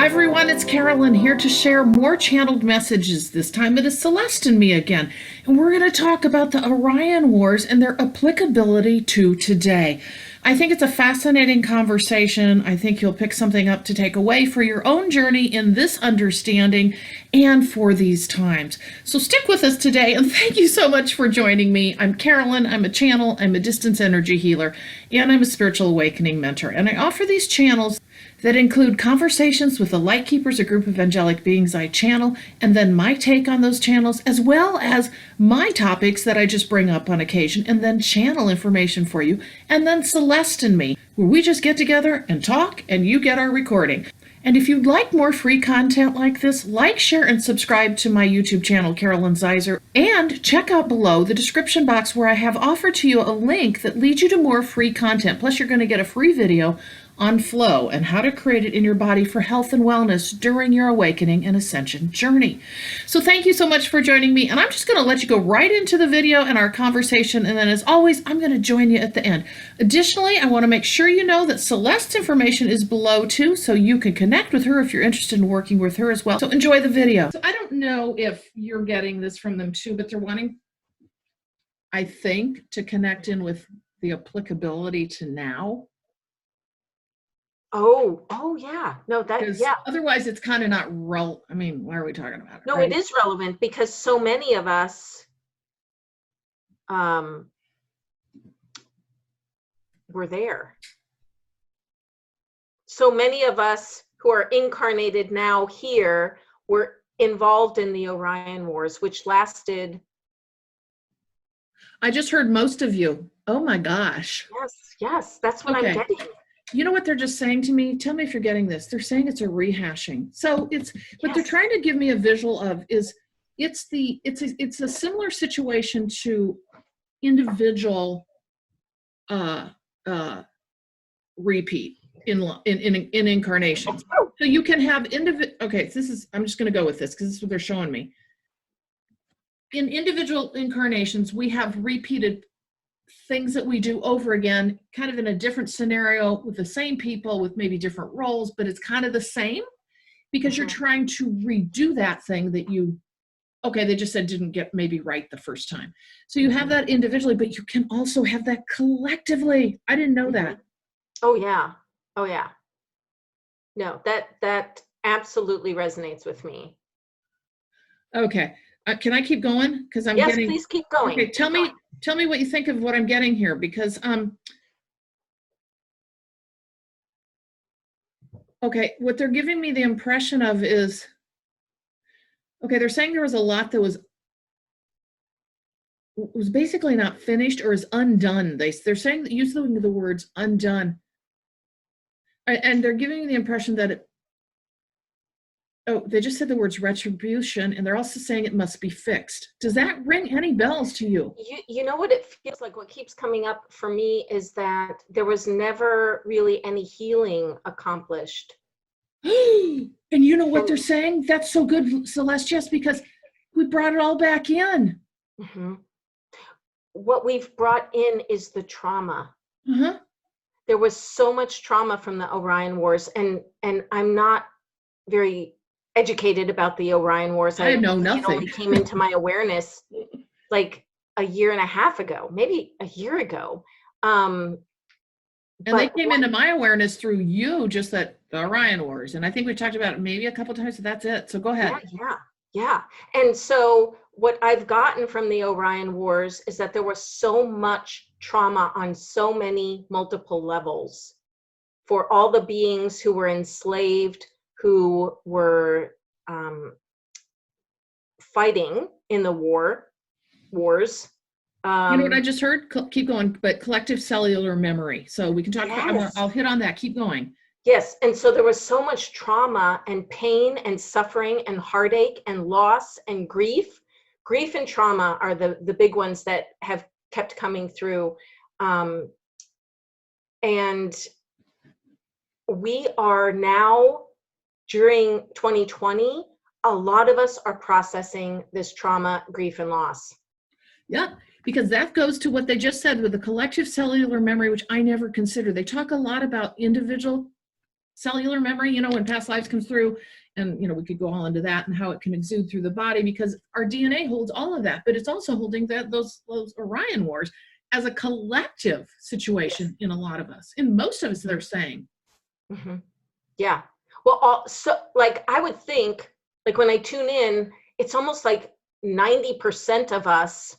everyone, it's Carolyn here to share more channeled messages. This time it is Celeste and me again, and we're going to talk about the Orion Wars and their applicability to today. I think it's a fascinating conversation. I think you'll pick something up to take away for your own journey in this understanding and for these times. So stick with us today, and thank you so much for joining me. I'm Carolyn. I'm a channel, I'm a distance energy healer, and I'm a spiritual awakening mentor. And I offer these channels that include conversations with the Light Keepers, a group of angelic beings I channel, and then my take on those channels, as well as my topics that I just bring up on occasion, and then channel information for you, and then Celeste and me, where we just get together and talk, and you get our recording. And if you'd like more free content like this, like, share, and subscribe to my YouTube channel, Carolyn Zaiser, and check out below the description box where I have offered to you a link that leads you to more free content. Plus, you're going to get a free video on flow and how to create it in your body for health and wellness during your awakening and ascension journey. So thank you so much for joining me, and I'm just going to let you go right into the video and our conversation, and then as always, I'm going to join you at the end. Additionally, I want to make sure you know that Celeste's information is below too, so you can connect with her if you're interested in working with her as well. So enjoy the video. So I don't know if you're getting this from them too, but they're wanting, I think, to connect in with the applicability to now. Oh, yeah. No, yeah. Otherwise, it's kind of not I mean, why are we talking about it? No, right? It is relevant because so many of us were there. So many of us who are incarnated now here were involved in the Orion Wars, which lasted. I just heard most of you. Oh my gosh. Yes. That's what I'm getting. You know what they're just saying to me? Tell me if you're getting this. They're saying it's a rehashing. So what they're trying to give me a visual of is it's a similar situation to individual repeat in incarnations. So you can have okay, I'm just going to go with this because this is what they're showing me. In individual incarnations, we have repeated things that we do over again, kind of in a different scenario with the same people with maybe different roles, but it's kind of the same because you're trying to redo that thing that they just said didn't get maybe right the first time. So you have that individually, but you can also have that collectively. I didn't know that. Oh yeah. No, that absolutely resonates with me. Okay. Can I keep going? Because Yes, please keep going. Okay, tell me what you think of what I'm getting here, because okay, what they're giving me the impression of is, okay, they're saying there was a lot that was basically not finished or is undone. They're saying that using the words undone, and they're giving me the impression that they just said the words retribution, and they're also saying it must be fixed. Does that ring any bells to you? You know what it feels like? What keeps coming up for me is that there was never really any healing accomplished. And you know what they're saying? That's so good, Celeste, yes, because we brought it all back in. Mm-hmm. What we've brought in is the trauma. Uh-huh. There was so much trauma from the Orion Wars, and I'm not very educated about the Orion Wars. I know nothing. It only came into my awareness like a year and a half ago, maybe a year ago. And they came into my awareness through you, just that the Orion Wars. And I think we talked about it maybe a couple of times, so that's it. So go ahead. Yeah. And so what I've gotten from the Orion Wars is that there was so much trauma on so many multiple levels for all the beings who were enslaved, who were fighting in the wars. You know what I just heard? Keep going, but collective cellular memory. So we can talk about, I'll hit on that. Keep going. Yes, and so there was so much trauma and pain and suffering and heartache and loss and grief. Grief and trauma are the big ones that have kept coming through. And we are now, during 2020, a lot of us are processing this trauma, grief, and loss. Yeah, because that goes to what they just said with the collective cellular memory, which I never consider. They talk a lot about individual cellular memory, you know, when past lives comes through, and, you know, we could go all into that and how it can exude through the body, because our DNA holds all of that, but it's also holding those Orion Wars as a collective situation in a lot of us. In most of us, they're saying. Mm-hmm. Yeah. Well, so like I would think, like when I tune in, it's almost like 90% of us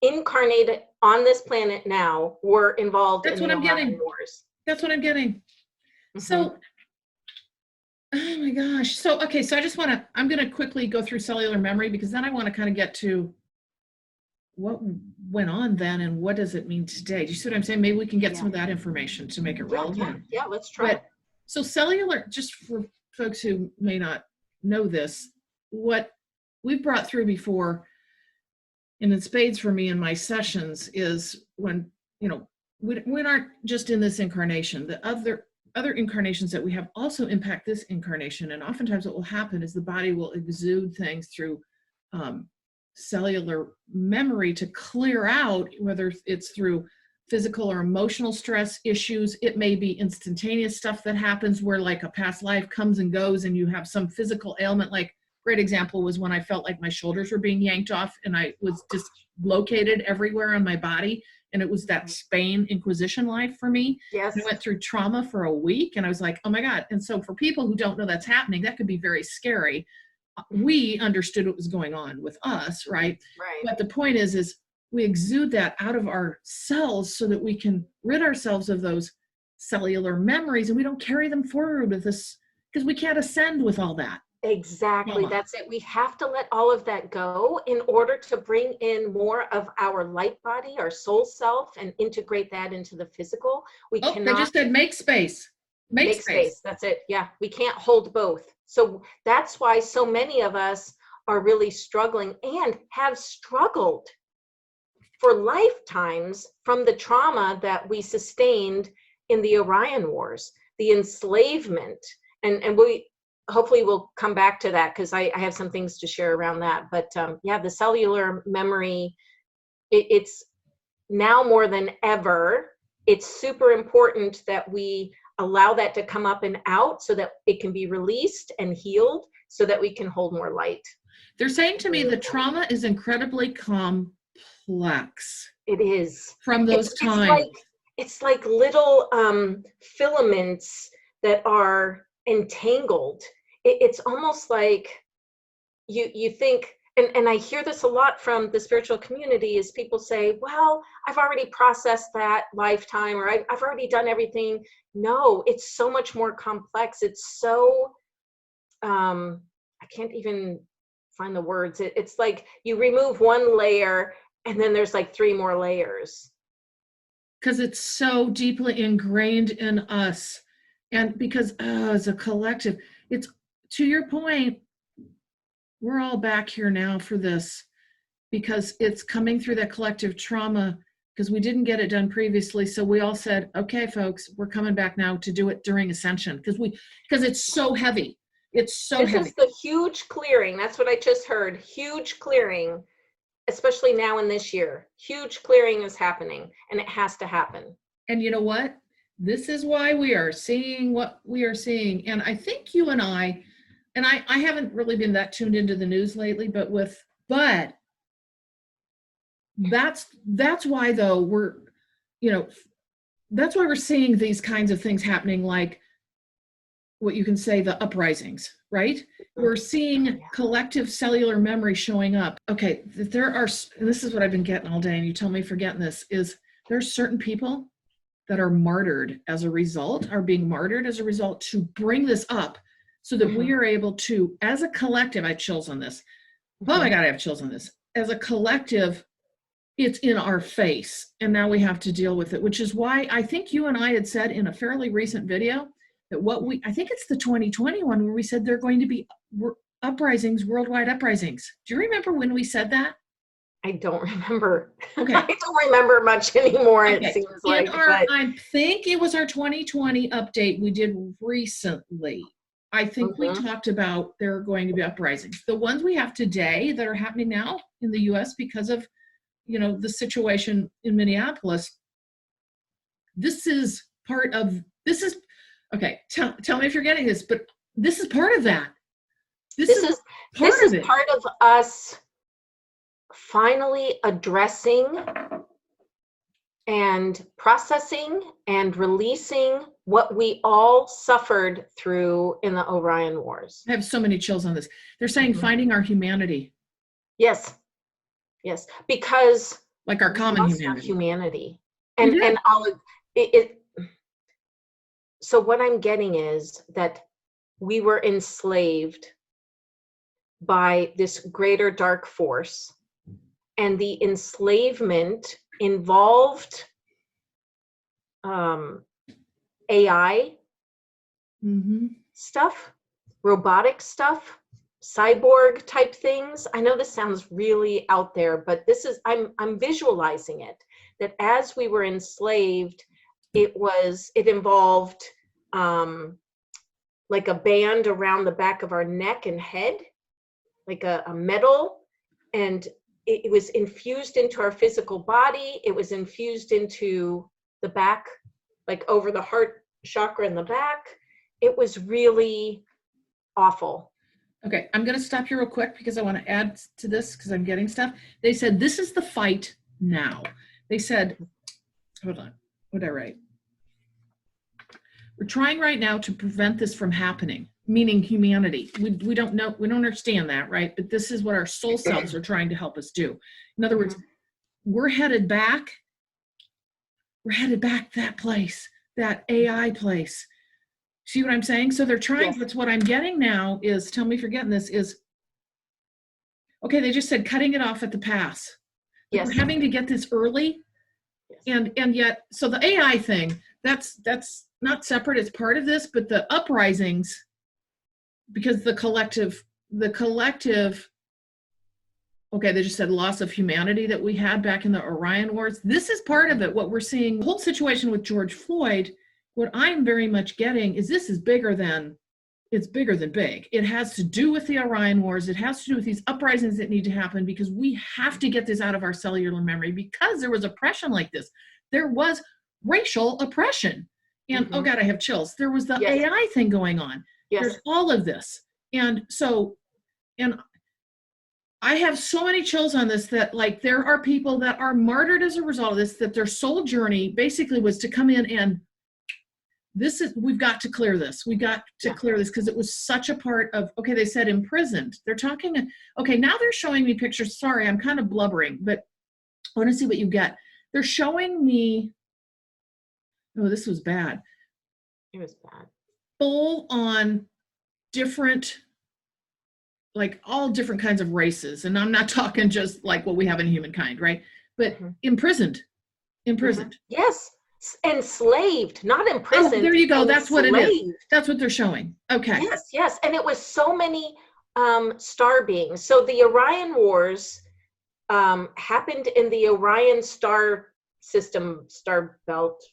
incarnated on this planet now were involved in the Orion Wars. That's what I'm getting. Mm-hmm. So, oh my gosh. So, okay. So I'm going to quickly go through cellular memory, because then I want to kind of get to what went on then and what does it mean today. Do you see what I'm saying? Maybe we can get some of that information to make it relevant. Yeah, let's try it. So cellular, just for folks who may not know this, what we've brought through before, and in spades for me in my sessions, is when, you know, we aren't just in this incarnation. The other incarnations that we have also impact this incarnation. And oftentimes what will happen is the body will exude things through cellular memory to clear out, whether it's through physical or emotional stress issues. It may be instantaneous stuff that happens where like a past life comes and goes and you have some physical ailment. Like, great example was when I felt like my shoulders were being yanked off and I was dislocated everywhere on my body. And it was that Spain Inquisition life for me. Yes. And I went through trauma for a week and I was like, oh my God. And so for people who don't know that's happening, that could be very scary. We understood what was going on with us, right? Right. But the point is we exude that out of our cells so that we can rid ourselves of those cellular memories, and we don't carry them forward with us because we can't ascend with all that. Exactly. That's it. We have to let all of that go in order to bring in more of our light body, our soul self, and integrate that into the physical. They just said make space. Make space. That's it. Yeah. We can't hold both. So that's why so many of us are really struggling and have struggled for lifetimes from the trauma that we sustained in the Orion Wars, the enslavement. And we hopefully we'll come back to that, because I have some things to share around that. But yeah, the cellular memory, it's now more than ever, it's super important that we allow that to come up and out so that it can be released and healed so that we can hold more light. They're saying to me the trauma is incredibly complex. It is. From those times. It's like little filaments that are entangled. It's almost like you think, and I hear this a lot from the spiritual community, is people say, well, I've already processed that lifetime, or I've already done everything. No, it's so much more complex. It's so, I can't even find the words. It's like you remove one layer and then there's like 3 more layers. Because it's so deeply ingrained in us. And because as a collective, it's, to your point, we're all back here now for this because it's coming through that collective trauma, because we didn't get it done previously. So we all said, okay, folks, we're coming back now to do it during ascension, because it's so heavy. It's so heavy. This is the huge clearing. That's what I just heard. Huge clearing, especially now in this year. Huge clearing is happening, and it has to happen. And you know what? This is why we are seeing what we are seeing. And I think you and I haven't really been that tuned into the news lately, but that's why though that's why we're seeing these kinds of things happening, like what you can say, the uprisings, right? We're seeing collective cellular memory showing up. Okay, there are, and this is what I've been getting all day, and you tell me for getting this, is there's certain people that are martyred as a result, are being martyred as a result to bring this up so that we are able to, as a collective, I have chills on this. Oh my God, I have chills on this. As a collective, it's in our face, and now we have to deal with it, which is why I think you and I had said in a fairly recent video that I think it's the 2021 where we said there are going to be uprisings, worldwide uprisings. Do you remember when we said that? I don't remember. Okay. I don't remember much anymore, okay. It seems like. I think it was our 2020 update we did recently. I think we talked about there are going to be uprisings. The ones we have today that are happening now in the US because of, the situation in Minneapolis, this is Okay, tell me if you're getting this, but this is part of that. This is part of us finally addressing and processing and releasing what we all suffered through in the Orion Wars. I have so many chills on this. They're saying finding our humanity. Yes, because like our common humanity. And all of it. So what I'm getting is that we were enslaved by this greater dark force, and the enslavement involved AI stuff, robotic stuff, cyborg type things. I know this sounds really out there, but this is, I'm visualizing it, that as we were enslaved, it involved like a band around the back of our neck and head, like a metal, and it was infused into our physical body. It was infused into the back, like over the heart chakra in the back. It was really awful. Okay, I'm going to stop you real quick because I want to add to this because I'm getting stuff. They said, this is the fight now. They said, hold on, what did I write? We're trying right now to prevent this from happening, meaning humanity. We don't know, we don't understand that, right? But this is what our soul selves are trying to help us do. In other words, we're headed back that place, that AI place. See what I'm saying? So they're trying, that's what I'm getting now is, tell me if you're getting this, is, okay, they just said cutting it off at the pass. Like we're having to get this early. And yet, so the AI thing, that's not separate, it's part of this, but the uprisings, because the collective, okay, they just said loss of humanity that we had back in the Orion Wars. This is part of it, what we're seeing, the whole situation with George Floyd. What I'm very much getting is this is bigger than, it's bigger than big. It has to do with the Orion Wars. It has to do with these uprisings that need to happen because we have to get this out of our cellular memory because there was oppression like this. There was racial oppression. And oh God, I have chills. There was the AI thing going on. There's all of this. And so, and I have so many chills on this that like there are people that are martyred as a result of this, that their soul journey basically was to come in and this is, we've got to clear this. We got to clear this because it was such a part of, okay, they said imprisoned. They're talking, okay, now they're showing me pictures. Sorry, I'm kind of blubbering, but I want to see what you get. They're showing me, oh, this was bad. It was bad. Full on different, like all different kinds of races. And I'm not talking just like what we have in humankind, right? But imprisoned. Yes. Enslaved, not imprisoned. Oh, there you go. That's what it is. That's what they're showing. Okay. Yes. And it was so many star beings. So the Orion Wars happened in the Orion star system, star belt,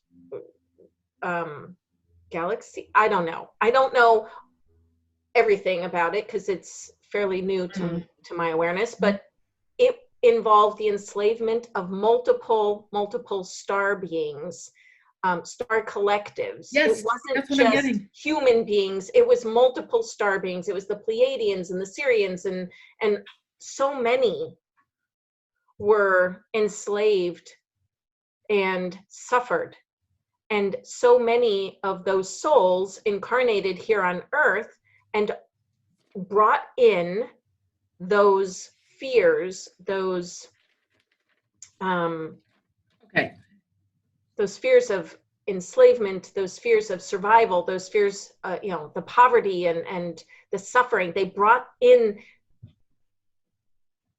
galaxy. I don't know everything about it because it's fairly new to my awareness, but it involved the enslavement of multiple star beings, star collectives. Yes, it wasn't just human beings, it was multiple star beings. It was the Pleiadians and the Sirians, and so many were enslaved and suffered. And so many of those souls incarnated here on Earth and brought in those fears, those those fears of enslavement, those fears of survival, those fears, the poverty and the suffering. They brought in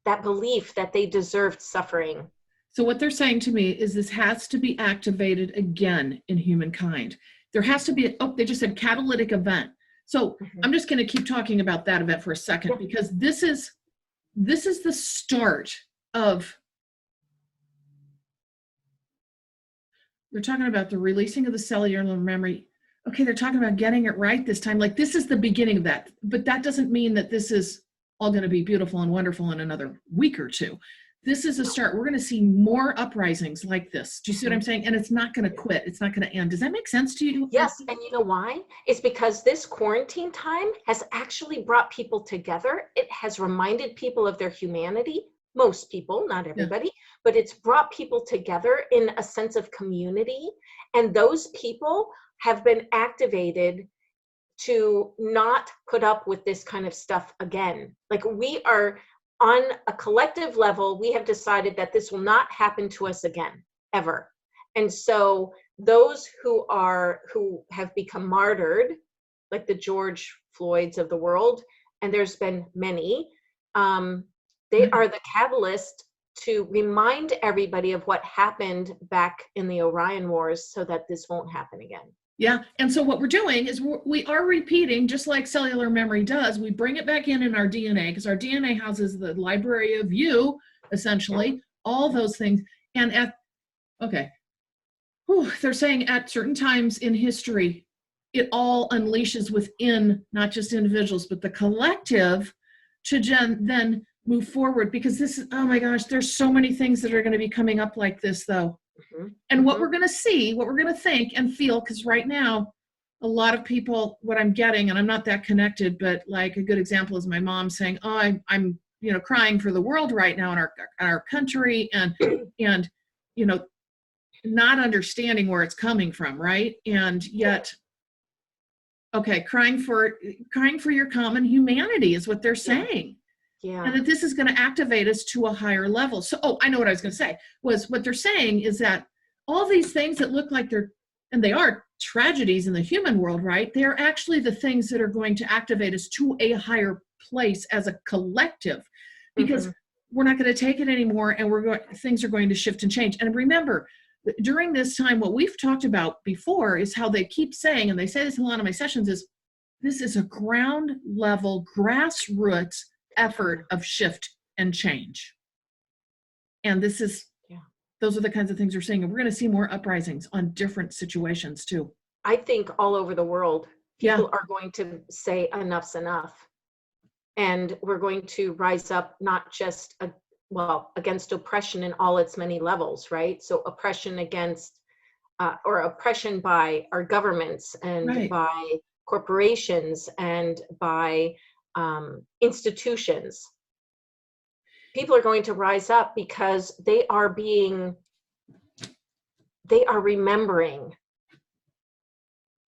that belief that they deserved suffering. So what they're saying to me is this has to be activated again in humankind. There has to be, they just said catalytic event. So I'm just going to keep talking about that event for a second because this is the start of, they're talking about the releasing of the cellular memory. Okay, they're talking about getting it right this time. Like this is the beginning of that, but that doesn't mean that this is all going to be beautiful and wonderful in another week or two. this is a start. We're going to see more uprisings like this. Do you see what I'm saying? And it's not going to quit. It's not going to end. Does that make sense to you? Yes, and you know why? It's because this quarantine time has actually brought people together. It has reminded people of their humanity. Most people, not everybody, but it's brought people together in a sense of community. And those people have been activated to not put up with this kind of stuff again. Like, we are on a collective level, we have decided that this will not happen to us again, ever. And so those who have become martyred, like the George Floyds of the world, and there's been many, they are the catalyst to remind everybody of what happened back in the Orion Wars so that this won't happen again. Yeah. And so what we're doing is we are repeating, just like cellular memory does. We bring it back in our DNA, because our DNA houses the library of you, essentially, all those things. And they're saying at certain times in history, it all unleashes within not just individuals, but the collective to then move forward. Because this is, oh my gosh, there's so many things that are going to be coming up like this, though. And what we're going to see, what we're going to think and feel, because right now, a lot of people, what I'm getting, and I'm not that connected, but like a good example is my mom saying, oh, I'm crying for the world right now in our country, and not understanding where it's coming from, right? And yet, okay, crying for your common humanity is what they're saying. Yeah. And that this is going to activate us to a higher level. So, I know what I was going to say, was what they're saying is that all these things that look like they are tragedies in the human world, right? They're actually the things that are going to activate us to a higher place as a collective, because we're not going to take it anymore, and things are going to shift and change. And remember, during this time, what we've talked about before is how they keep saying, and they say this in a lot of my sessions, is this is a ground level, grassroots effort of shift and change. And those are the kinds of things we're seeing. And we're going to see more uprisings on different situations too. I think all over the world, people are going to say enough's enough. And we're going to rise up, not just against oppression in all its many levels, right? So oppression against, or oppression by our governments, and by corporations, and by institutions. People are going to rise up because they are remembering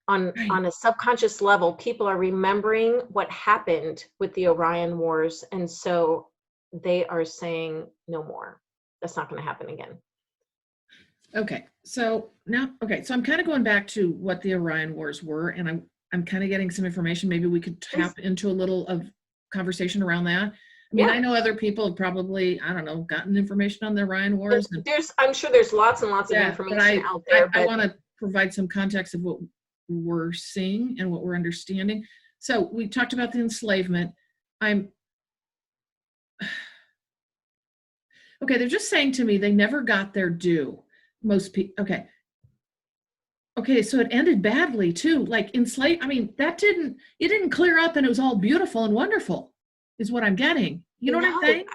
on a subconscious level. People are remembering what happened with the Orion Wars, and so they are saying no more. That's not going to happen again. Okay, so I'm kind of going back to what the Orion Wars were, and I'm kind of getting some information. Maybe we could tap into a little of conversation around that. I mean, I know other people have probably, I don't know, gotten information on the Orion Wars. I'm sure there's lots and lots of information out there. I want to provide some context of what we're seeing and what we're understanding. So we talked about the enslavement. Okay, they're just saying to me they never got their due. Most people, okay, so it ended badly too. Like it didn't clear up and it was all beautiful and wonderful, is what I'm getting. You know what I'm saying?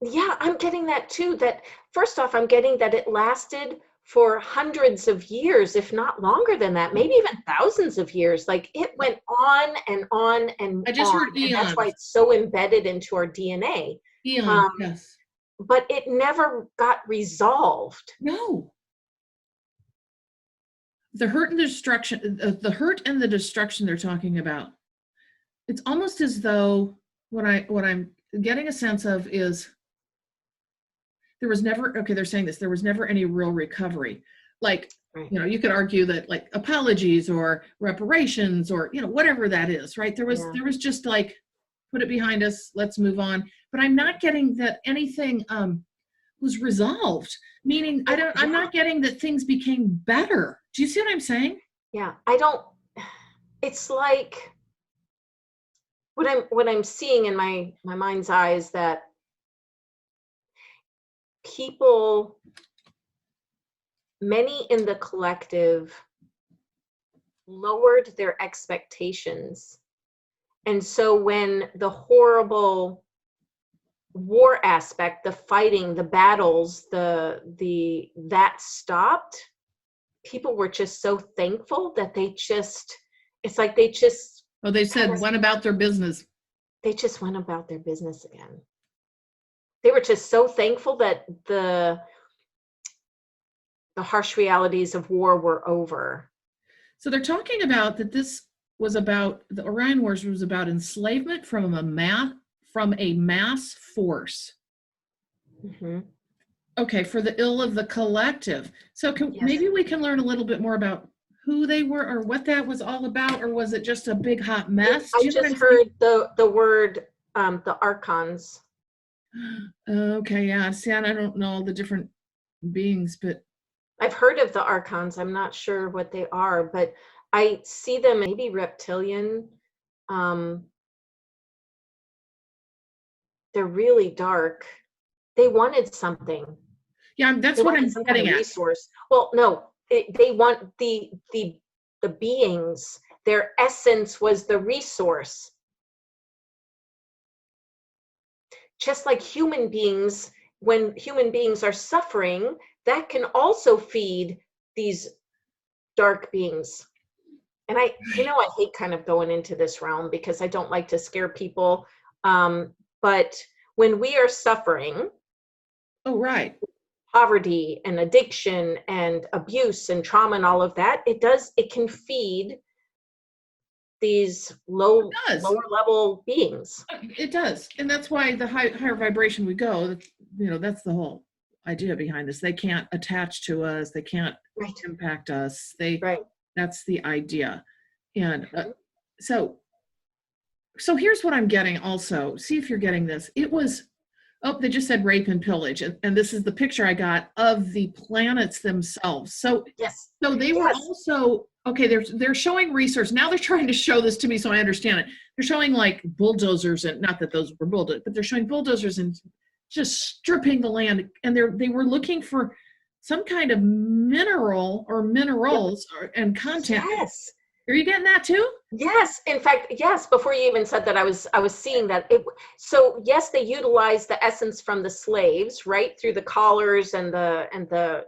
Yeah, I'm getting that too. That first off, I'm getting that it lasted for hundreds of years, if not longer than that, maybe even thousands of years. Like, it went on and on and I just on, heard eons. And that's why it's so embedded into our DNA. Eons, yes. But it never got resolved. No. The hurt and the destruction they're talking about. It's almost as though what I'm getting a sense of is there was never, they're saying this, there was never any real recovery. Like, you could argue that, like, apologies or reparations or, whatever that is, right? There was just like, put it behind us, let's move on. But I'm not getting that anything was resolved, meaning I'm not getting that things became better. Do you see what I'm saying? Yeah, it's like what I'm seeing in my mind's eye is that people, many in the collective, lowered their expectations. And so when the horrible war aspect, the fighting, the battles, that stopped, people were just so thankful that it's like they just Oh, they said went about their business. they just went about their business again. They were just so thankful that the harsh realities of war were over. So they're talking about that this was about, the Orion Wars was about enslavement from a mass force. Mm-hmm. Okay, for the ill of the collective. So Yes. maybe we can learn a little bit more about who they were or what that was all about, or was it just a big hot mess? I just heard the word, the Archons. Okay, yeah. See, I don't know all the different beings, but I've heard of the Archons. I'm not sure what they are, but I see them maybe reptilian. They're really dark. They wanted something. yeah, that's what I'm Some getting kind of at. resource. Well, no, they want the beings. Their essence was the resource. Just like human beings, when human beings are suffering, that can also feed these dark beings. And I hate kind of going into this realm because I don't like to scare people. But when we are suffering, Oh, right. poverty and addiction and abuse and trauma and all of that, it can feed these lower level beings. It does. And that's why the higher vibration we go, that's the whole idea behind this. They can't attach to us. They can't impact us. That's the idea. And so here's what I'm getting also. See if you're getting this. It was, they just said rape and pillage. And this is the picture I got of the planets themselves. So, so they were also, okay, they're showing resource. Now they're trying to show this to me so I understand it. They're showing like bulldozers, and not that those were bulldozers, but they're showing bulldozers and just stripping the land. And they were looking for some kind of mineral or minerals and content. Yes. Are you getting that too? Yes. In fact, yes. Before you even said that, I was seeing that. So yes, they utilized the essence from the slaves, right, through the collars and the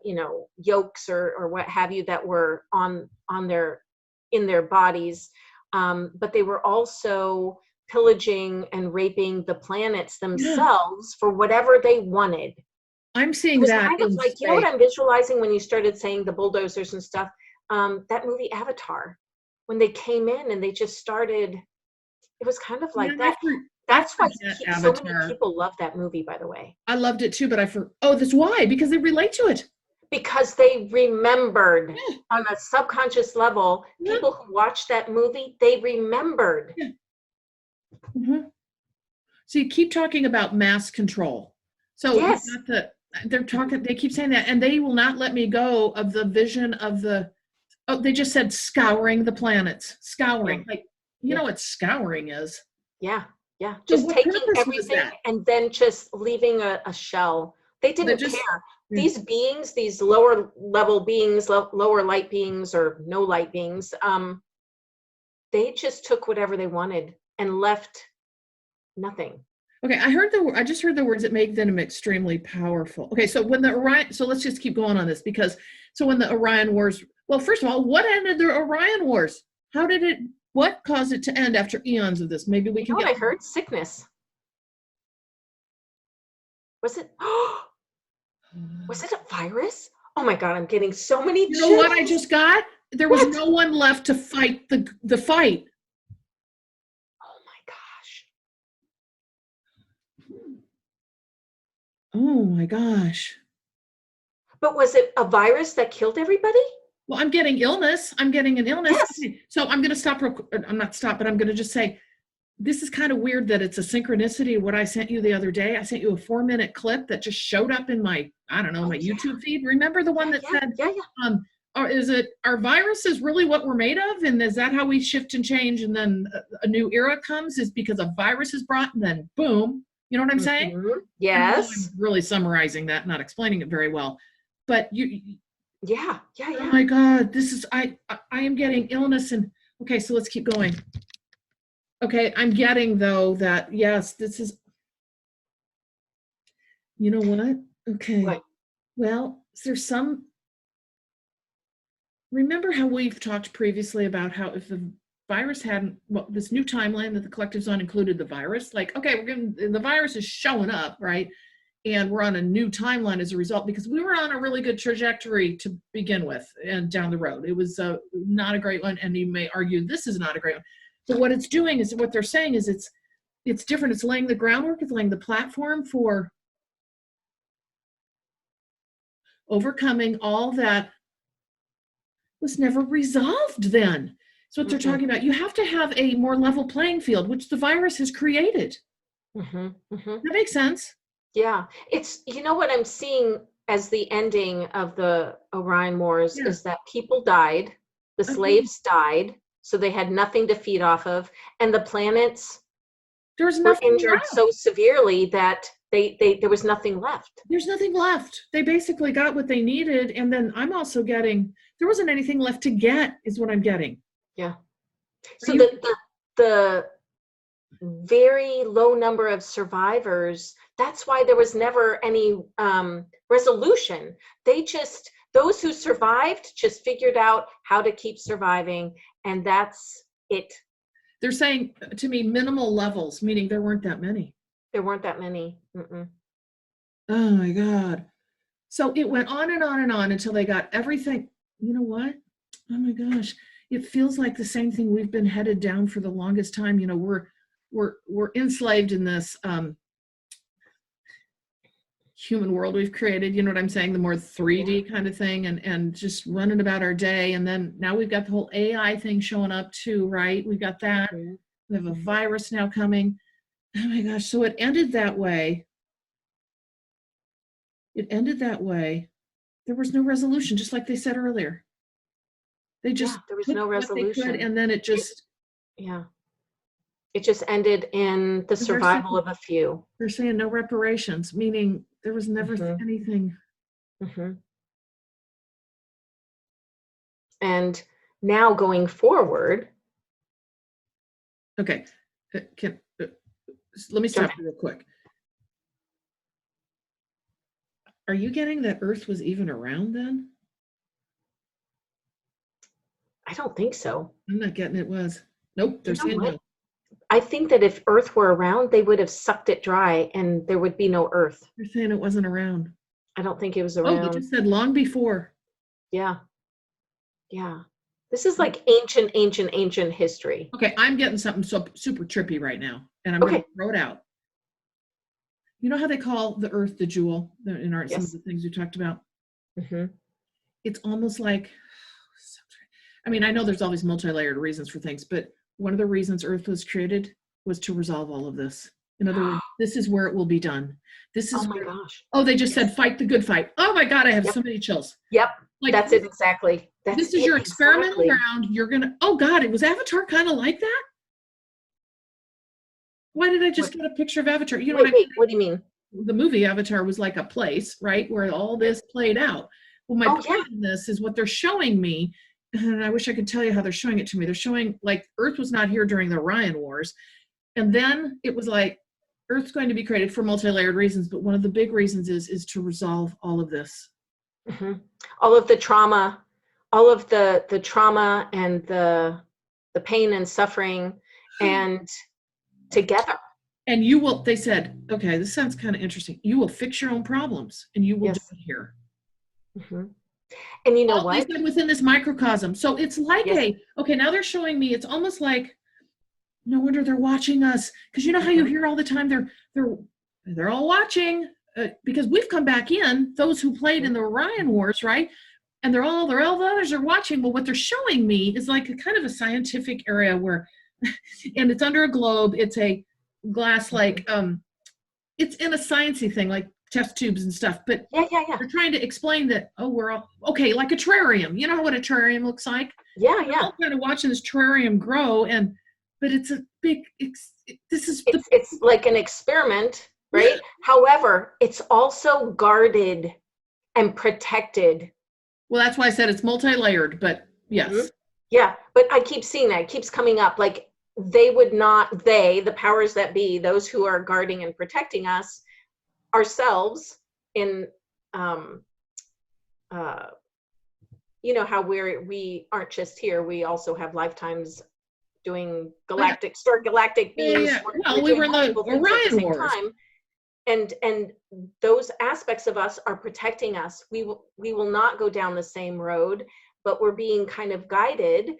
yokes or what have you that were in their bodies, but they were also pillaging and raping the planets themselves for whatever they wanted. I'm seeing that kind of like, you know what I'm visualizing when you started saying the bulldozers and stuff? That movie Avatar, when they came in and they just started, it was kind of like that. That's why so many people love that movie, by the way. I loved it too, but that's why, because they relate to it. Because they remembered on a subconscious level, people who watched that movie, they remembered. So you keep talking about mass control. So they keep saying that, and they will not let me go of the vision of they just said scouring the planets. Scouring. Like, you know what scouring is. Yeah. Just taking everything and then just leaving a shell. They didn't care. These beings, these lower level beings, lower light beings or no light beings, they just took whatever they wanted and left nothing. Okay, I just heard the words that make them extremely powerful. Okay, so so let's just keep going on this, because so when the Orion Wars, well, first of all, what ended the Orion Wars? What caused it to end after eons of this? Maybe we can get. I heard sickness. Was it? Was it a virus? Oh my God, I'm getting so many. You know what I just got? There was no one left to fight the fight. Oh my gosh. But was it a virus that killed everybody? Well, I'm getting illness. I'm getting an illness. Yes. So I'm going to stop. I'm not stop, but I'm going to just say, this is kind of weird that it's a synchronicity. What I sent you the other day, I sent you a 4-minute clip that just showed up in my, my YouTube feed. Remember the one that said, are viruses really what we're made of? And is that how we shift and change? And then a new era comes is because a virus is brought, and then boom. You know what I'm saying? Yes. I'm really summarizing that, not explaining it very well. But yeah. Oh my God, I am getting illness. And okay, so let's keep going. Okay, I'm getting though that, yes, this is, You know what? Okay. What? Well, there's some. Remember how we've talked previously about how if the virus hadn't, well, this new timeline that the collective's on included the virus, like, okay, the virus is showing up, right? And we're on a new timeline as a result because we were on a really good trajectory to begin with and down the road. It was not a great one, and you may argue this is not a great one. But what it's doing is what they're saying is it's different. It's laying the groundwork, it's laying the platform for overcoming all that was never resolved then. So what they're talking about, you have to have a more level playing field, which the virus has created. That makes sense. Yeah. It's, you know what I'm seeing as the ending of the Orion Wars is that people died, the slaves died, so they had nothing to feed off of, and the planets there was were injured so severely that there was nothing left. There's nothing left. They basically got what they needed, and then I'm also getting there wasn't anything left to get, is what I'm getting. Yeah. So the very low number of survivors, that's why there was never any resolution. Those who survived just figured out how to keep surviving, and that's it. They're saying to me minimal levels, meaning there weren't that many. There weren't that many. Oh my God. So it went on and on and on until they got everything. You know what? Oh my gosh. It feels like the same thing we've been headed down for the longest time. You know, we're enslaved in this human world we've created, you know what I'm saying? The more 3D kind of thing and just running about our day. And then now we've got the whole AI thing showing up too, right? We've got that. We have a virus now coming. Oh my gosh. So it ended that way. There was no resolution, just like they said earlier. They just there was no resolution. And then it just it just ended in the survival of a few. They're saying no reparations, meaning there was never anything. And now going forward. Okay. Let me stop you real quick. Are you getting that Earth was even around then? I don't think so. I'm not getting it was. Nope, they're saying no. I think that if Earth were around, they would have sucked it dry and there would be no Earth. They're saying it wasn't around. I don't think it was around. Oh, they just said long before. Yeah. This is like ancient history. Okay, I'm getting something so super trippy right now, and I'm going to throw it out. You know how they call the Earth the jewel in some of the things we talked about? It's almost like, I mean, I know there's all these multi-layered reasons for things, but one of the reasons Earth was created was to resolve all of this. In other words, this is where it will be done. This is they just said fight the good fight. Oh my God, I have so many chills. Yep, like, that's it exactly. This is your experimental ground. You're gonna, oh God, was Avatar kind of like that? Why did I just get a picture of Avatar? You know what do you mean? The movie Avatar was like a place, right, where all this played out. Well, my point in this is what they're showing me, and I wish I could tell you how they're showing it to me. They're showing like Earth was not here during the Orion Wars, and then it was like Earth's going to be created for multi-layered reasons, but one of the big reasons is to resolve all of this. All of the trauma, the trauma and the pain and suffering, and together. And you will, they said, okay, this sounds kind of interesting. You will fix your own problems and you will do it here. And you know what? They said within this microcosm. So it's like okay, now they're showing me, it's almost like, no wonder they're watching us. Because you know how you hear all the time, they're all watching because we've come back in, those who played in the Orion Wars, right? And all the others are watching. Well, what they're showing me is like a kind of a scientific area where, and it's under a globe, it's a glass, like, it's in a sciencey thing, like test tubes and stuff, but they're trying to explain that, we're all, okay, like a terrarium. You know what a terrarium looks like? We're all kind of watching this terrarium grow, but it's a big, it's like an experiment, right? However, it's also guarded and protected. Well, that's why I said it's multi-layered, but yes. Yeah, but I keep seeing that. It keeps coming up. Like, the powers that be, those who are guarding and protecting us, ourselves in, you know how we aren't just here, we also have lifetimes doing galactic beings. Yeah. We're Well, we doing were in the multiple things at the Orion same Wars. time, and those aspects of us are protecting us. We will not go down the same road, but we're being kind of guided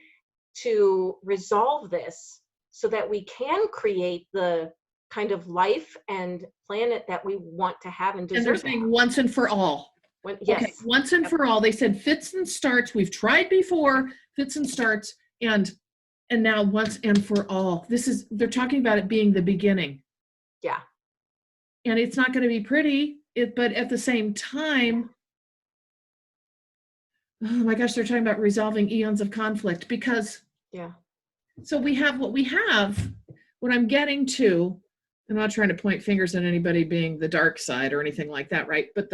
to resolve this so that we can create the kind of life and planet that we want to have and And they're deserve to have. saying once and for all. Yes. Okay, once and for all. They said fits and starts. We've tried before, fits and starts, and now once and for all. They're talking about it being the beginning. Yeah. And it's not going to be pretty, but at the same time, oh my gosh, they're talking about resolving eons of conflict because, yeah. So we have what we have. What I'm getting to, I'm not trying to point fingers at anybody being the dark side or anything like that, right? But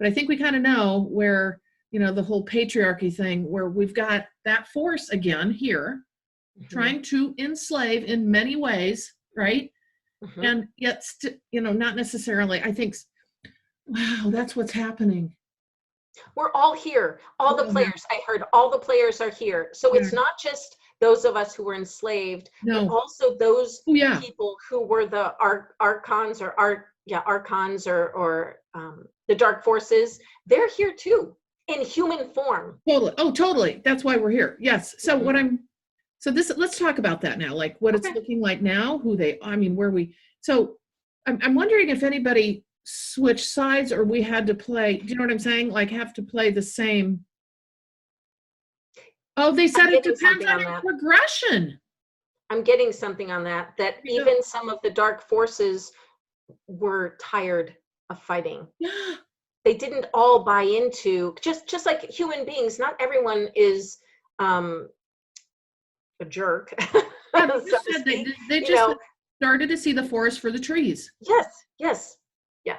I think we kind of know where, the whole patriarchy thing, where we've got that force again here, trying to enslave in many ways, right? And yet, not necessarily, I think, wow, that's what's happening. We're all here. All the players, I heard all the players are here. So it's not just those of us who were enslaved, but also those people who were the Archons or Archons or the dark forces. They're here too, in human form. Totally. Oh, totally. That's why we're here. Yes. So let's talk about that now, like what it's looking like now, so I'm wondering if anybody switched sides or we had to play, do you know what I'm saying? Like have to play the same. Oh, they said it depends on your progression. I'm getting something on that even some of the dark forces were tired of fighting. Yeah. They didn't all buy into, just like human beings, not everyone is a jerk. They just started to see the forest for the trees. Yes. Yeah.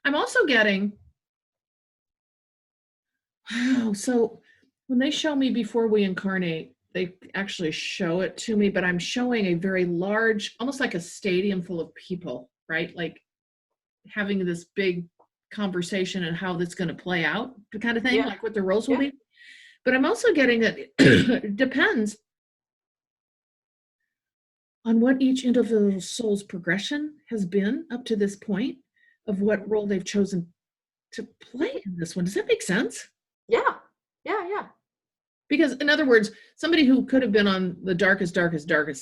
I'm also getting, wow, so when they show me before we incarnate, they actually show it to me, but I'm showing a very large, almost like a stadium full of people, right? Like having this big conversation and how that's going to play out, the kind of thing, like what the roles will be. But I'm also getting that it depends on what each individual soul's progression has been up to this point of what role they've chosen to play in this one. Does that make sense? Yeah. Because in other words, somebody who could have been on the darkest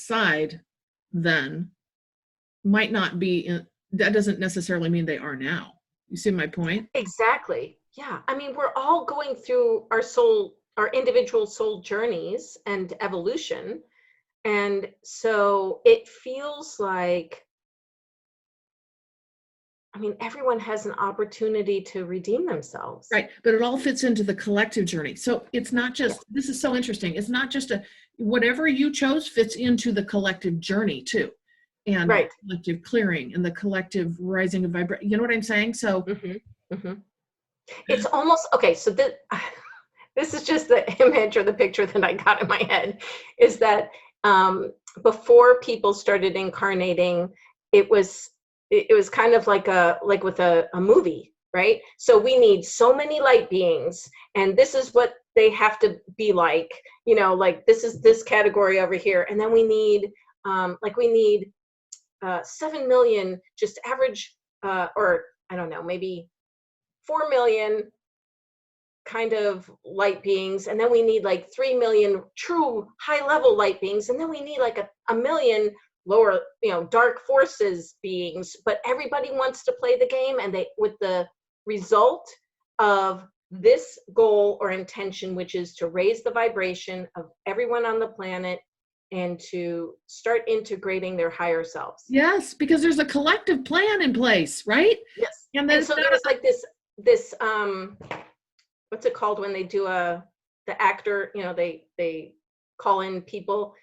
side then might not be that doesn't necessarily mean they are now. You see my point? Exactly. Yeah. I mean, we're all going through our individual soul journeys and evolution. And so it feels like, everyone has an opportunity to redeem themselves. Right. But it all fits into the collective journey. So it's not just, this is so interesting. It's not just whatever you chose fits into the collective journey too. And collective clearing and the collective rising of vibration. You know what I'm saying? So it's almost, okay, so this is just the image or the picture that I got in my head, is that before people started incarnating, it was kind of like with a movie, right? So we need so many light beings, and this is what they have to be like, like this is this category over here, and then we need 7 million just average, or I don't know, maybe 4 million kind of light beings, and then we need like 3 million true high level light beings, and then we need like a million lower, dark forces beings. But everybody wants to play the game, and with the result of this goal or intention, which is to raise the vibration of everyone on the planet and to start integrating their higher selves. Yes, because there's a collective plan in place, right? Yes. And so there's like this what's it called when they do the actor, they call in people.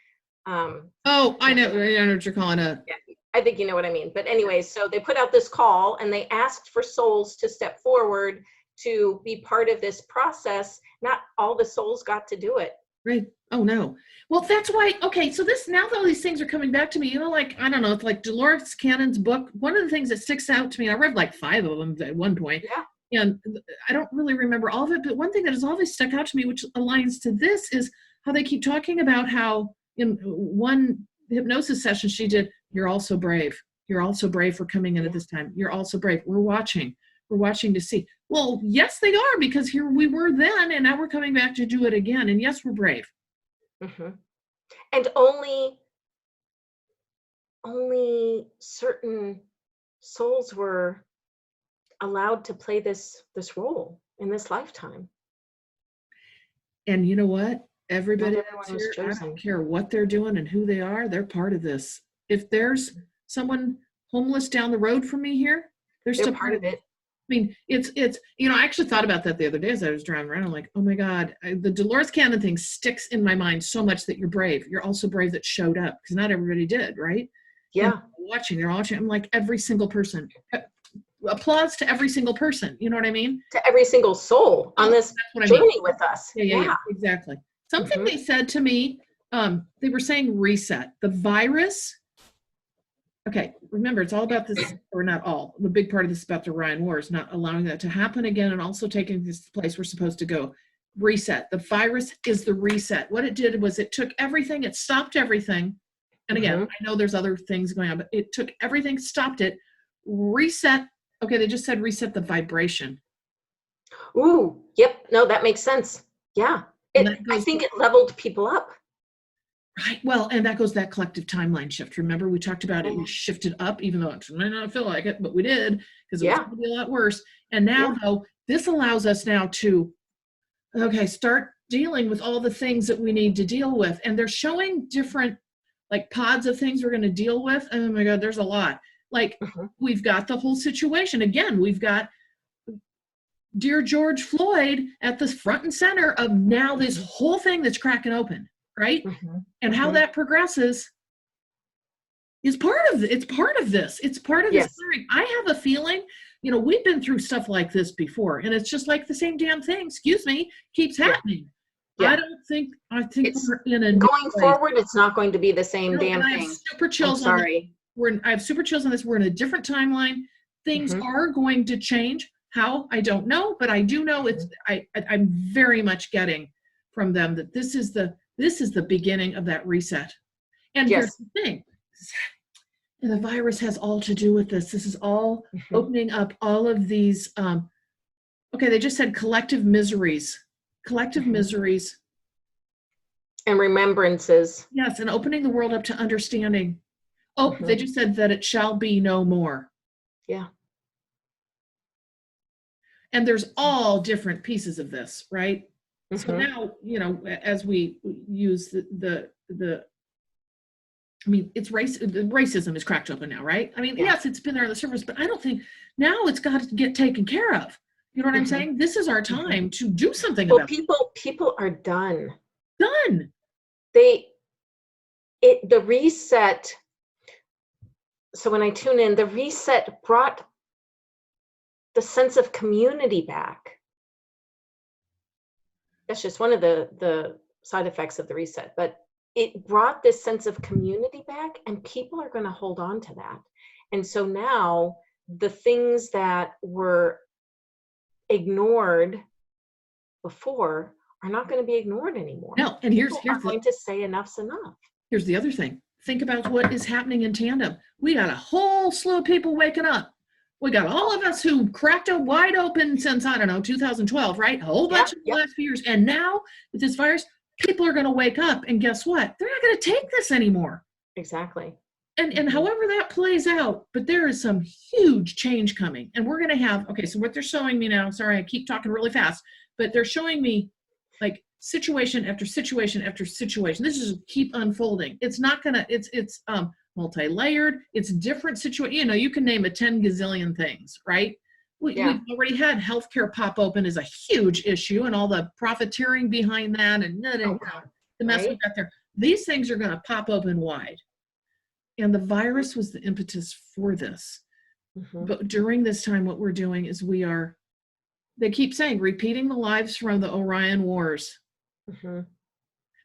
Oh, I know what you're calling a. Yeah, I think you know what I mean. But anyway, so they put out this call and they asked for souls to step forward to be part of this process. Not all the souls got to do it. Right. Oh no. Well, that's why. Okay, so this now that all these things are coming back to me, like I don't know, it's like Dolores Cannon's book. One of the things that sticks out to me, I read like 5 of them at one point, Yeah. and I don't really remember all of it. But one thing that has always stuck out to me, which aligns to this, is how they keep talking about how in one hypnosis session she did, "You're also brave. You're also brave for coming in at this time. You're also brave. We're watching. We're watching to see." Well, yes, they are, because here we were then, and now we're coming back to do it again. And yes, we're brave. Hmm. And only certain souls were allowed to play this role in this lifetime. And you know what? Not Everybody that's everyone was here, I chosen. don't care what they're doing and who they are, they're part of this. If there's someone homeless down the road from me here, they're They're still part of it. I mean, I actually thought about that the other day as I was driving around. I'm like, oh my God, the Dolores Cannon thing sticks in my mind so much that you're brave. You're also brave that showed up, because not everybody did, right? And Yeah. they're watching. I'm like, every single person. Applause to every single person. You know what I mean? To every single soul on Oh, this that's what I mean. journey with us. Yeah, exactly. Something Hmm. they said to me, they were saying reset. The virus, okay, remember, it's all about this, or not all, the big part of this is about the Orion Wars, not allowing that to happen again, and also taking this place we're supposed to go. Reset. The virus is the reset. What it did was it took everything, it stopped everything. And again, I know there's other things going on, but it took everything, stopped it, reset. Okay, they just said reset the vibration. Ooh, yep. No, that makes sense. Yeah. And that I goes think it leveled people up. right. Well, and that goes that collective timeline shift. Remember, we talked about it. We shifted up, even though it might not feel like it, but we did, because it was Yeah. going to be a lot worse. And now, though, this allows us now to, okay, start dealing with all the things that we need to deal with. And they're showing different, like, pods of things we're going to deal with. Oh my God, there's a lot. Like, we've got the whole situation. Again, we've got dear George Floyd at the front and center of now this whole thing that's cracking open, right? And how that progresses is part of it. It's part of this. It's part of this. I have a feeling, we've been through stuff like this before, and it's just like the same damn thing, excuse me, keeps happening. I think we're in a going forward, it's not going to be the same damn I have thing. super chills on this. I have super chills on this. We're in a different timeline. Things are going to change. How? I don't know, but I do know I'm very much getting from them that this is the beginning of that reset. And here's the thing. And the virus has all to do with this. This is all opening up all of these, okay, they just said collective miseries. Collective miseries. And remembrances. Yes, and opening the world up to understanding. Oh, they just said that it shall be no more. Yeah. And there's all different pieces of this, right? So now, as we use the I mean, racism is cracked open now, right? I mean, yes, it's been there on the surface, but I don't think now it's got to get taken care of. You know what I'm saying? This is our time to do something about it. People are done. Done. The reset. So when I tune in, the reset brought the sense of community back. That's just one of the side effects of the reset, but it brought this sense of community back, and people are going to hold on to that. And so now the things that were ignored before are not going to be ignored anymore. No, and here's going to say enough's enough. Here's the other thing. Think about what is happening in tandem. We got a whole slew of people waking up. We got all of us who cracked it wide open since, 2012, right? A whole bunch of the last few years. And now with this virus, people are going to wake up, and guess what? They're not going to take this anymore. Exactly. And however that plays out, but there is some huge change coming. And we're going to have, okay, so what they're showing me now, sorry, I keep talking really fast, but they're showing me like situation after situation after situation. This is keep unfolding. It's not going to, it's multi-layered. It's different situation. You can name it 10 gazillion things, right? We've already had healthcare pop open is a huge issue, and all the profiteering behind that, and the mess we got there. These things are going to pop open wide. And the virus was the impetus for this. But during this time, what we're doing is they keep saying, repeating the lives from the Orion Wars.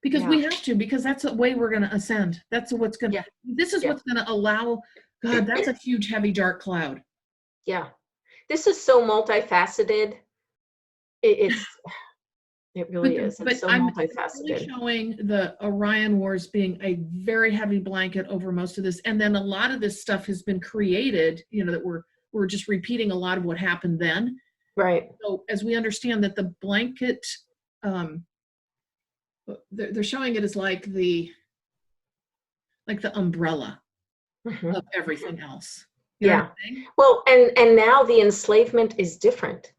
because we have to, because that's the way we're going to ascend. That's what's going to, Yeah. this is Yeah. what's going to allow, God, that's a huge, heavy, dark cloud. Yeah. This is so multifaceted. It really is. It's so I'm multifaceted. really showing the Orion Wars being a very heavy blanket over most of this. And then a lot of this stuff has been created, that we're just repeating a lot of what happened then. Right. So as we understand that the blanket, they're showing it as like the umbrella of everything else. You know what I'm saying? Well, and now the enslavement is different.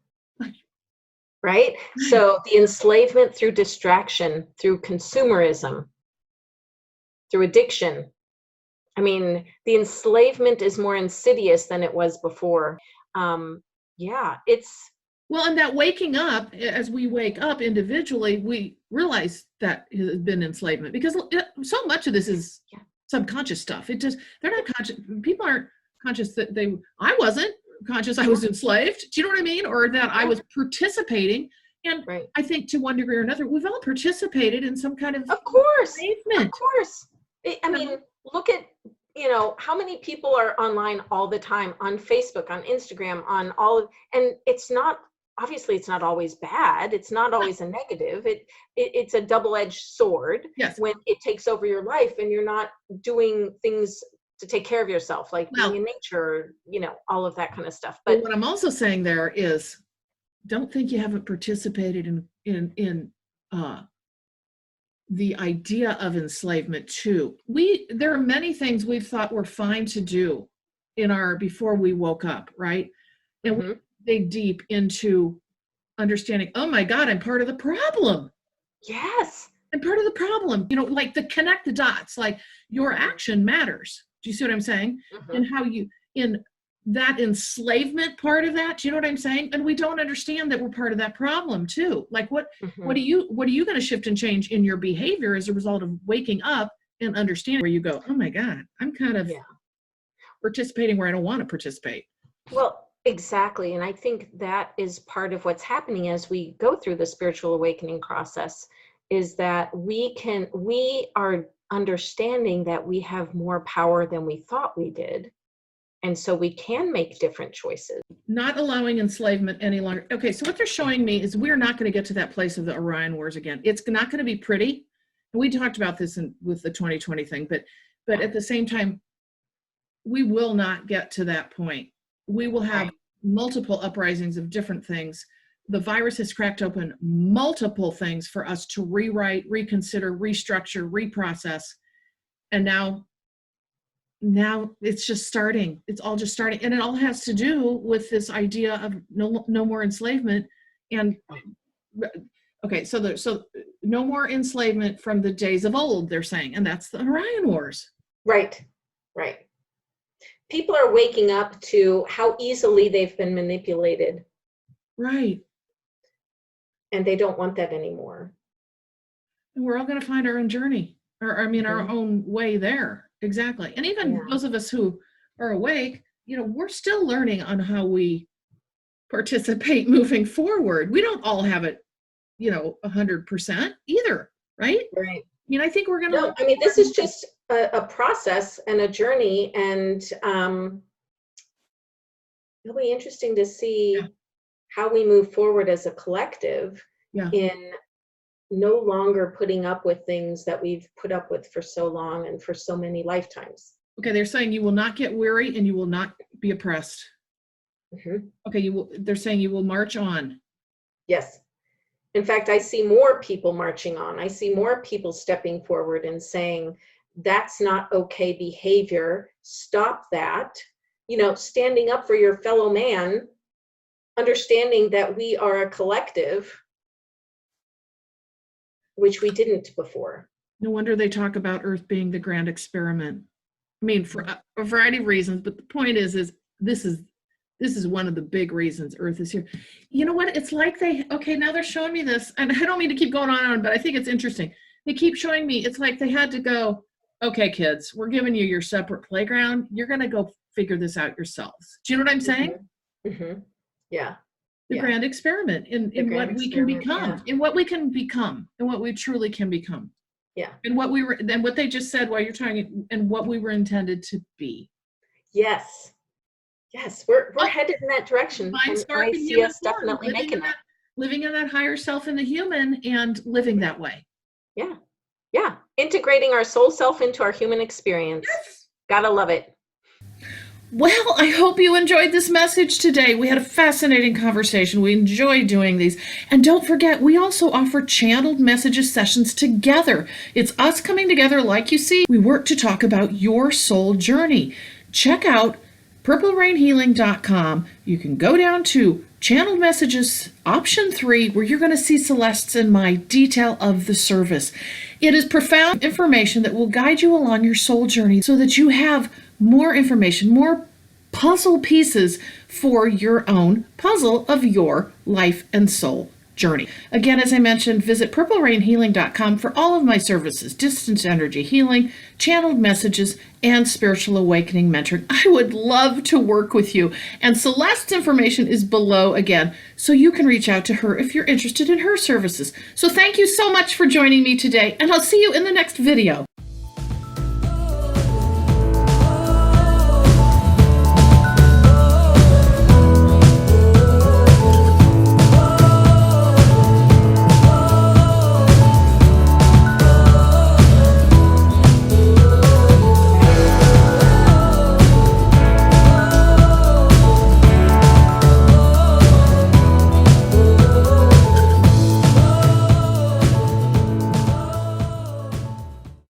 Right? So the enslavement through distraction, through consumerism, through addiction. I mean, the enslavement is more insidious than it was before. It's well, and that waking up, as we wake up individually, we realize that it has been enslavement, because so much of this is subconscious stuff. They're not conscious. People aren't conscious that I wasn't conscious I was enslaved. Do you know what I mean? Or that I was participating. And I think to one degree or another, we've all participated in some kind of enslavement. Of course. I mean, look at, how many people are online all the time, on Facebook, on Instagram, on and it's not, obviously it's not always bad. It's not always a negative. It's a double-edged sword when it takes over your life and you're not doing things to take care of yourself, like being in nature, all of that kind of stuff. But what I'm also saying there is, don't think you haven't participated in the idea of enslavement too. There are many things we've thought were fine to do before we woke up, right? And we dig deep into understanding, oh my God, I'm part of the problem. Yes. I'm part of the problem. Like connect the dots, like your action matters. Do you see what I'm saying? And how in that enslavement part of that, do you know what I'm saying? And we don't understand that we're part of that problem too. Like what are you going to shift and change in your behavior as a result of waking up and understanding where you go, oh my God, I'm kind of participating where I don't want to participate. Well, exactly. And I think that is part of what's happening as we go through the spiritual awakening process, is that we are understanding that we have more power than we thought we did. And so we can make different choices. Not allowing enslavement any longer. Okay, so what they're showing me is we're not going to get to that place of the Orion Wars again. It's not going to be pretty. We talked about this with the 2020 thing, but at the same time, we will not get to that point. We will have multiple uprisings of different things. The virus has cracked open multiple things for us to rewrite, reconsider, restructure, reprocess. And now it's just starting. It's all just starting. And it all has to do with this idea of no more enslavement. And okay, so no more enslavement from the days of old, they're saying, and that's the Orion Wars. Right. People are waking up to how easily they've been manipulated. Right. And they don't want that anymore. And we're all going to find our own journey, our own way there. Exactly. And even those of us who are awake, we're still learning on how we participate moving forward. We don't all have it, 100% either. Right. Right. I think we're going to. No, this is just a process and a journey, and it'll be interesting to see how we move forward as a collective in no longer putting up with things that we've put up with for so long and for so many lifetimes. Okay, they're saying you will not get weary and you will not be oppressed. Okay, they're saying you will march on. Yes. In fact, I see more people marching on. I see more people stepping forward and saying, that's not okay behavior. Stop that. Standing up for your fellow man, understanding that we are a collective, which we didn't before. No wonder they talk about Earth being the grand experiment. For a variety of reasons, but the point is this is one of the big reasons Earth is here. You know what? It's like now they're showing me this, and I don't mean to keep going on, but I think it's interesting. They keep showing me, it's like they had to go, okay, kids, we're giving you your separate playground. You're going to go figure this out yourselves. Do you know what I'm saying? Yeah. The grand experiment in what we can become, in what we can become, and what we truly can become. Yeah. And what they just said while you're talking, and what we were intended to be. Yes. Yes, we're headed in that direction, Divine and spark I in see human us form, definitely making that. living in that higher self in the human and living that way. Yeah. Yeah. Integrating our soul self into our human experience. Yes. Gotta love it. Well, I hope you enjoyed this message today. We had a fascinating conversation. We enjoy doing these. And don't forget, we also offer channeled messages sessions together. It's us coming together like you see. We work to talk about your soul journey. Check out purplerainhealing.com. You can go down to channeled messages option 3, where you're going to see Celeste's and my detail of the service. It is profound information that will guide you along your soul journey so that you have more information, more puzzle pieces for your own puzzle of your life and soul journey. Again, as I mentioned, visit purplerainhealing.com for all of my services: distance energy healing, channeled messages, and spiritual awakening mentoring. I would love to work with you. And Celeste's information is below again, so you can reach out to her if you're interested in her services. So thank you so much for joining me today, and I'll see you in the next video.